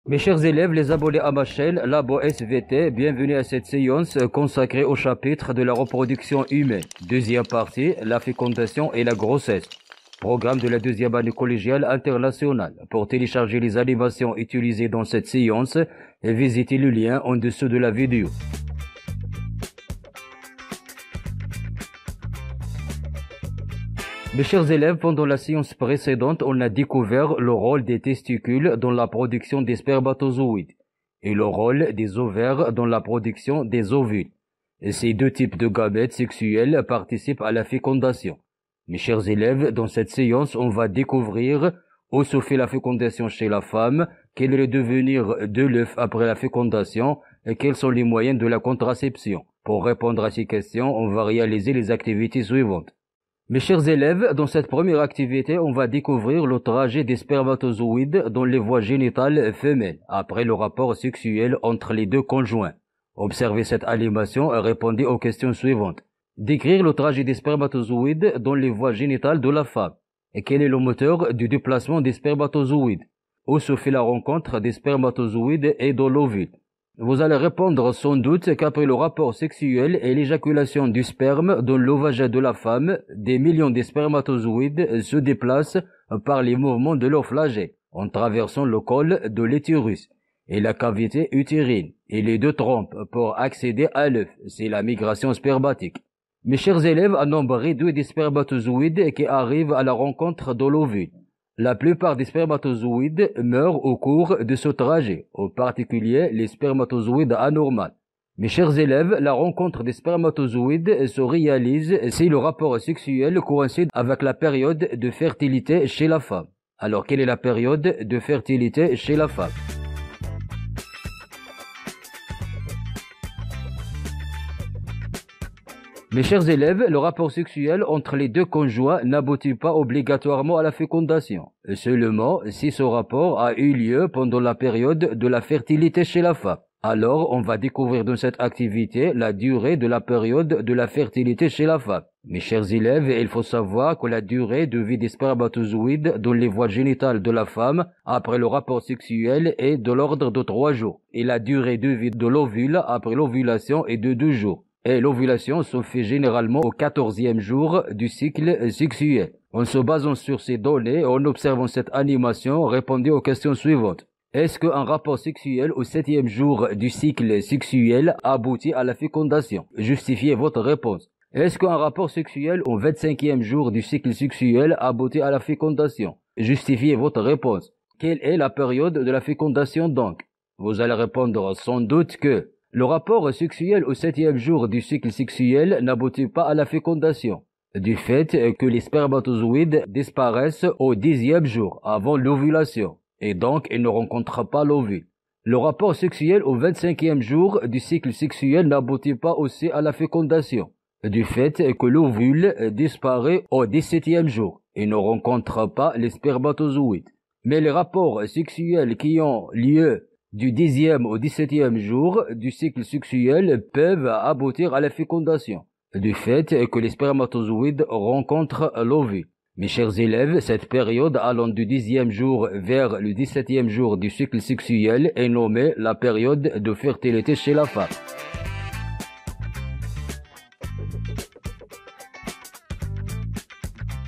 Mes chers élèves, les abonnés à ma chaîne Labo SVT, bienvenue à cette séance consacrée au chapitre de la reproduction humaine. Deuxième partie, la fécondation et la grossesse. Programme de la deuxième année collégiale internationale. Pour télécharger les animations utilisées dans cette séance, visitez le lien en dessous de la vidéo. Mes chers élèves, pendant la séance précédente, on a découvert le rôle des testicules dans la production des spermatozoïdes et le rôle des ovaires dans la production des ovules. Et ces deux types de gamètes sexuels participent à la fécondation. Mes chers élèves, dans cette séance, on va découvrir où se fait la fécondation chez la femme, quel est le devenir de l'œuf après la fécondation et quels sont les moyens de la contraception. Pour répondre à ces questions, on va réaliser les activités suivantes. Mes chers élèves, dans cette première activité, on va découvrir le trajet des spermatozoïdes dans les voies génitales femelles, après le rapport sexuel entre les deux conjoints. Observez cette animation et répondez aux questions suivantes. Décrire le trajet des spermatozoïdes dans les voies génitales de la femme. Et quel est le moteur du déplacement des spermatozoïdes? Où se fait la rencontre des spermatozoïdes et de l'ovule? Vous allez répondre sans doute qu'après le rapport sexuel et l'éjaculation du sperme dans l'ovagen de la femme, des millions de spermatozoïdes se déplacent par les mouvements de leur flagelle, en traversant le col de l'utérus et la cavité utérine et les deux trompes pour accéder à l'œuf. C'est la migration spermatique. Mes chers élèves, un nombre réduit de spermatozoïdes qui arrivent à la rencontre de l'ovule. La plupart des spermatozoïdes meurent au cours de ce trajet, en particulier les spermatozoïdes anormaux. Mes chers élèves, la rencontre des spermatozoïdes se réalise si le rapport sexuel coïncide avec la période de fertilité chez la femme. Alors, quelle est la période de fertilité chez la femme? Mes chers élèves, le rapport sexuel entre les deux conjoints n'aboutit pas obligatoirement à la fécondation, seulement si ce rapport a eu lieu pendant la période de la fertilité chez la femme. Alors, on va découvrir dans cette activité la durée de la période de la fertilité chez la femme. Mes chers élèves, il faut savoir que la durée de vie des spermatozoïdes dans les voies génitales de la femme après le rapport sexuel est de l'ordre de 3 jours, et la durée de vie de l'ovule après l'ovulation est de 2 jours. Et l'ovulation se fait généralement au 14e jour du cycle sexuel. En se basant sur ces données et en observant cette animation, répondez aux questions suivantes. Est-ce qu'un rapport sexuel au 7e jour du cycle sexuel aboutit à la fécondation? Justifiez votre réponse. Est-ce qu'un rapport sexuel au 25e jour du cycle sexuel aboutit à la fécondation? Justifiez votre réponse. Quelle est la période de la fécondation donc? Vous allez répondre sans doute que le rapport sexuel au 7e jour du cycle sexuel n'aboutit pas à la fécondation, du fait que les spermatozoïdes disparaissent au 10e jour, avant l'ovulation, et donc ils ne rencontrent pas l'ovule. Le rapport sexuel au 25e jour du cycle sexuel n'aboutit pas aussi à la fécondation, du fait que l'ovule disparaît au 17e jour, et ne rencontre pas les spermatozoïdes. Mais les rapports sexuels qui ont lieu du 10e au 17e jour du cycle sexuel peuvent aboutir à la fécondation, du fait que les spermatozoïdes rencontrent l'ovule. Mes chers élèves, cette période allant du 10e jour vers le 17e jour du cycle sexuel est nommée la période de fertilité chez la femme.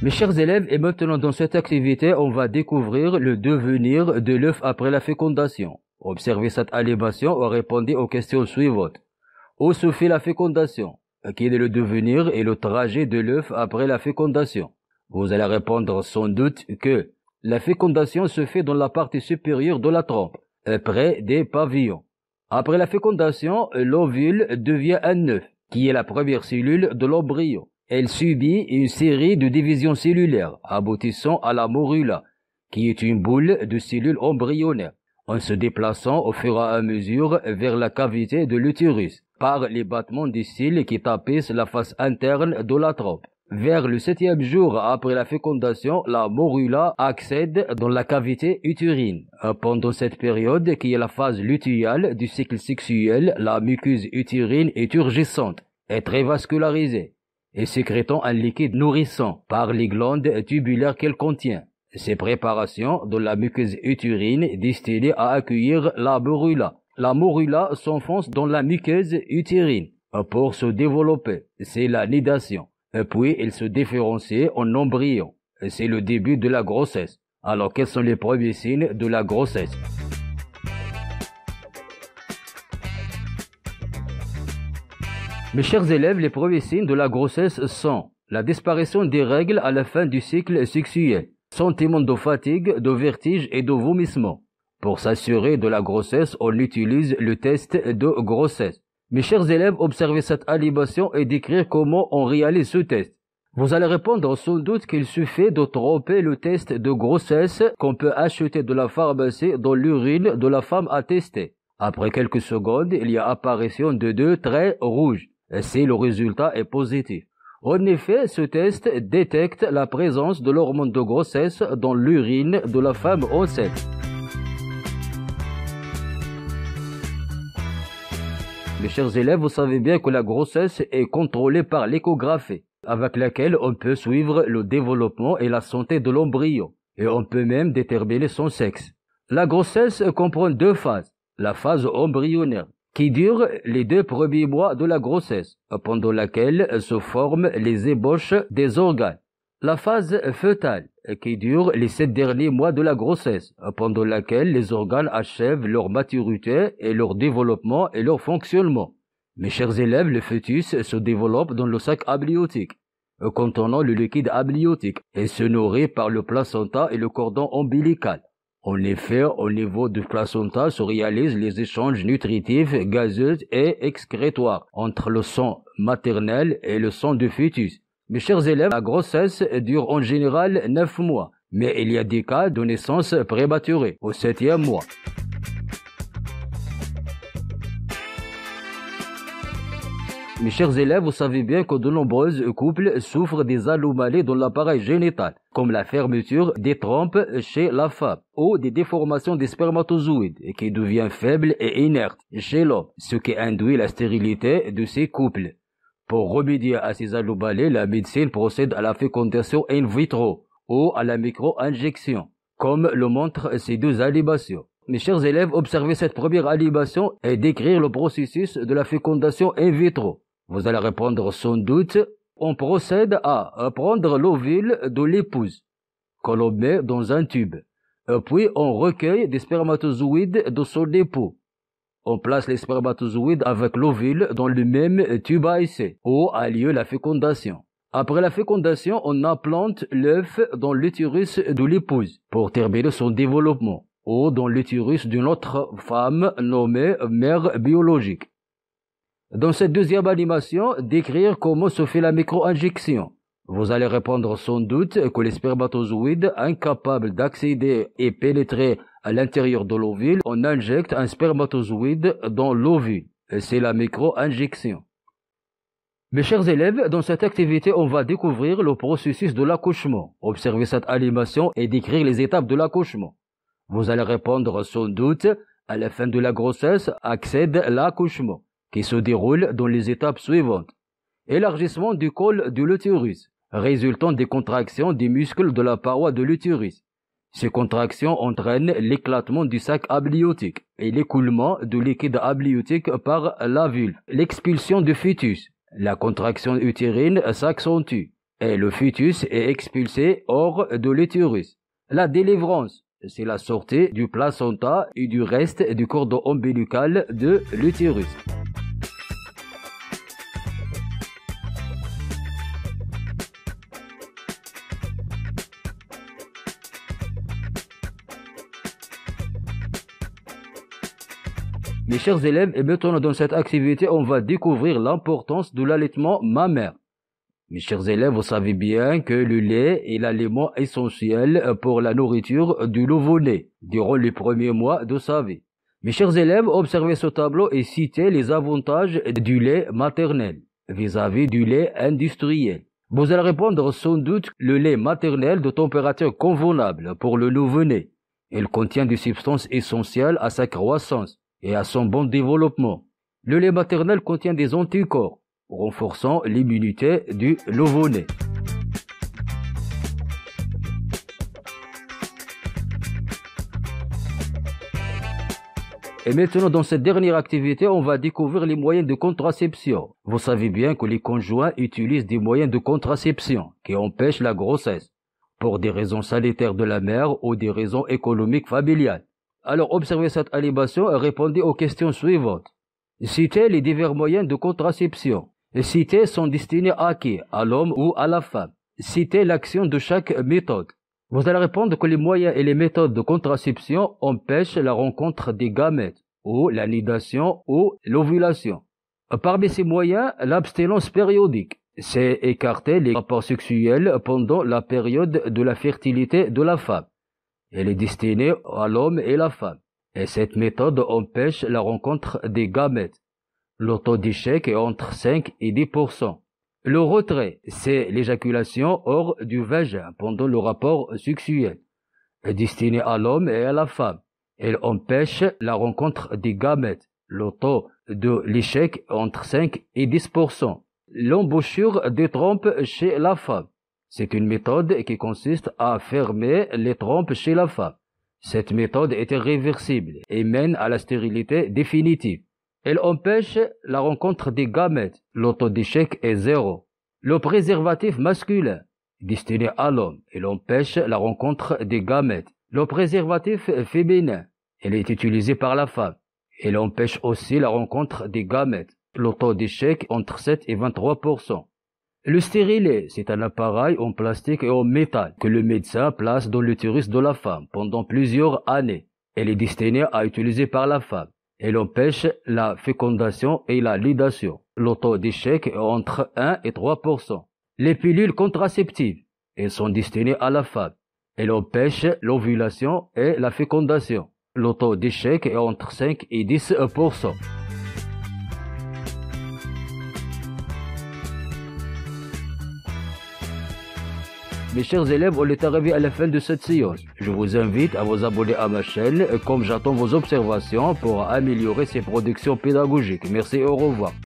Mes chers élèves, et maintenant dans cette activité, on va découvrir le devenir de l'œuf après la fécondation. Observez cette animation et répondez aux questions suivantes. Où se fait la fécondation? Quel est le devenir et le trajet de l'œuf après la fécondation? Vous allez répondre sans doute que la fécondation se fait dans la partie supérieure de la trompe, près des pavillons. Après la fécondation, l'ovule devient un œuf, qui est la première cellule de l'embryon. Elle subit une série de divisions cellulaires, aboutissant à la morula, qui est une boule de cellules embryonnaires, en se déplaçant au fur et à mesure vers la cavité de l'utérus, par les battements des cils qui tapissent la face interne de la trompe. Vers le 7e jour après la fécondation, la morula accède dans la cavité utérine. Pendant cette période, qui est la phase lutéale du cycle sexuel, la muqueuse utérine est turgescente et très vascularisée, et sécrétant un liquide nourrissant par les glandes tubulaires qu'elle contient. Ces préparations de la muqueuse utérine destinée à accueillir la morula. La morula s'enfonce dans la muqueuse utérine pour se développer. C'est la nidation. Puis elle se différencie en embryon. C'est le début de la grossesse. Alors quels sont les premiers signes de la grossesse? Mes chers élèves, les premiers signes de la grossesse sont la disparition des règles à la fin du cycle sexuel, sentiment de fatigue, de vertige et de vomissement. Pour s'assurer de la grossesse, on utilise le test de grossesse. Mes chers élèves, observez cette animation et décrire comment on réalise ce test. Vous allez répondre sans doute qu'il suffit de tremper le test de grossesse qu'on peut acheter de la pharmacie dans l'urine de la femme à tester. Après quelques secondes, il y a apparition de 2 traits rouges. Si le résultat est positif. En effet, ce test détecte la présence de l'hormone de grossesse dans l'urine de la femme enceinte. Mes chers élèves, vous savez bien que la grossesse est contrôlée par l'échographie, avec laquelle on peut suivre le développement et la santé de l'embryon, et on peut même déterminer son sexe. La grossesse comprend 2 phases. La phase embryonnaire, qui dure les 2 premiers mois de la grossesse, pendant laquelle se forment les ébauches des organes. La phase fœtale, qui dure les 7 derniers mois de la grossesse, pendant laquelle les organes achèvent leur maturité et leur développement et leur fonctionnement. Mes chers élèves, le fœtus se développe dans le sac amniotique, contenant le liquide amniotique, et se nourrit par le placenta et le cordon ombilical. En effet, au niveau du placenta se réalisent les échanges nutritifs, gazeux et excrétoires entre le sang maternel et le sang du fœtus. Mes chers élèves, la grossesse dure en général 9 mois, mais il y a des cas de naissance prématurée au 7e mois. Mes chers élèves, vous savez bien que de nombreux couples souffrent des anomalies dans l'appareil génital, comme la fermeture des trompes chez la femme, ou des déformations des spermatozoïdes, qui devient faible et inerte chez l'homme, ce qui induit la stérilité de ces couples. Pour remédier à ces anomalies, la médecine procède à la fécondation in vitro, ou à la micro-injection, comme le montrent ces 2 animations. Mes chers élèves, observez cette première animation et décrire le processus de la fécondation in vitro. Vous allez répondre sans doute, on procède à prendre l'ovule de l'épouse, que l'on met dans un tube, puis on recueille des spermatozoïdes de son époux. On place les spermatozoïdes avec l'ovule dans le même tube à essai, où a lieu la fécondation. Après la fécondation, on implante l'œuf dans l'utérus de l'épouse pour terminer son développement, ou dans l'utérus d'une autre femme nommée mère biologique. Dans cette deuxième animation, décrire comment se fait la micro-injection. Vous allez répondre sans doute que les spermatozoïdes, incapables d'accéder et pénétrer à l'intérieur de l'ovule, on injecte un spermatozoïde dans l'ovule. C'est la micro-injection. Mes chers élèves, dans cette activité, on va découvrir le processus de l'accouchement. Observez cette animation et décrire les étapes de l'accouchement. Vous allez répondre sans doute, à la fin de la grossesse, accède l'accouchement, qui se déroule dans les étapes suivantes. Élargissement du col de l'utérus, résultant des contractions des muscles de la paroi de l'utérus. Ces contractions entraînent l'éclatement du sac amniotique et l'écoulement du liquide amniotique par la vulve. L'expulsion du fœtus. La contraction utérine s'accentue et le fœtus est expulsé hors de l'utérus. La délivrance, c'est la sortie du placenta et du reste du cordon ombilical de l'utérus. Mes chers élèves, et maintenant dans cette activité, on va découvrir l'importance de l'allaitement mammaire. Mes chers élèves, vous savez bien que le lait est l'aliment essentiel pour la nourriture du nouveau-né durant les premiers mois de sa vie. Mes chers élèves, observez ce tableau et citez les avantages du lait maternel vis-à-vis du lait industriel. Vous allez répondre sans doute le lait maternel de température convenable pour le nouveau-né. Il contient des substances essentielles à sa croissance et à son bon développement. Le lait maternel contient des anticorps, renforçant l'immunité du nouveau-né. Et maintenant, dans cette dernière activité, on va découvrir les moyens de contraception. Vous savez bien que les conjoints utilisent des moyens de contraception qui empêchent la grossesse pour des raisons sanitaires de la mère ou des raisons économiques familiales. Alors, observez cette animation et répondez aux questions suivantes. Citez les divers moyens de contraception. Citez sont destinés à qui? À l'homme ou à la femme. Citez l'action de chaque méthode. Vous allez répondre que les moyens et les méthodes de contraception empêchent la rencontre des gamètes, ou la nidation, ou l'ovulation. Parmi ces moyens, l'abstinence périodique, c'est écarter les rapports sexuels pendant la période de la fertilité de la femme. Elle est destinée à l'homme et la femme. Et cette méthode empêche la rencontre des gamètes. Le taux d'échec est entre 5 et 10%. Le retrait, c'est l'éjaculation hors du vagin pendant le rapport sexuel, destiné à l'homme et à la femme. Elle empêche la rencontre des gamètes. Le taux de l'échec est entre 5 et 10%. L'embouchure des trompes chez la femme. C'est une méthode qui consiste à fermer les trompes chez la femme. Cette méthode est irréversible et mène à la stérilité définitive. Elle empêche la rencontre des gamètes. Le taux d'échec est 0. Le préservatif masculin, destiné à l'homme, il empêche la rencontre des gamètes. Le préservatif féminin, il est utilisé par la femme. Il empêche aussi la rencontre des gamètes. Le taux d'échec entre 7 et 23%. Le stérilet, c'est un appareil en plastique et en métal que le médecin place dans l'utérus de la femme pendant plusieurs années. Elle est destinée à utiliser par la femme. Elle empêche la fécondation et la nidation. Le taux d'échec est entre 1 et 3%. Les pilules contraceptives, elles sont destinées à la femme. Elles empêchent l'ovulation et la fécondation. Le taux d'échec est entre 5 et 10%. Mes chers élèves, on est arrivé à la fin de cette séance. Je vous invite à vous abonner à ma chaîne, comme j'attends vos observations pour améliorer ces productions pédagogiques. Merci et au revoir.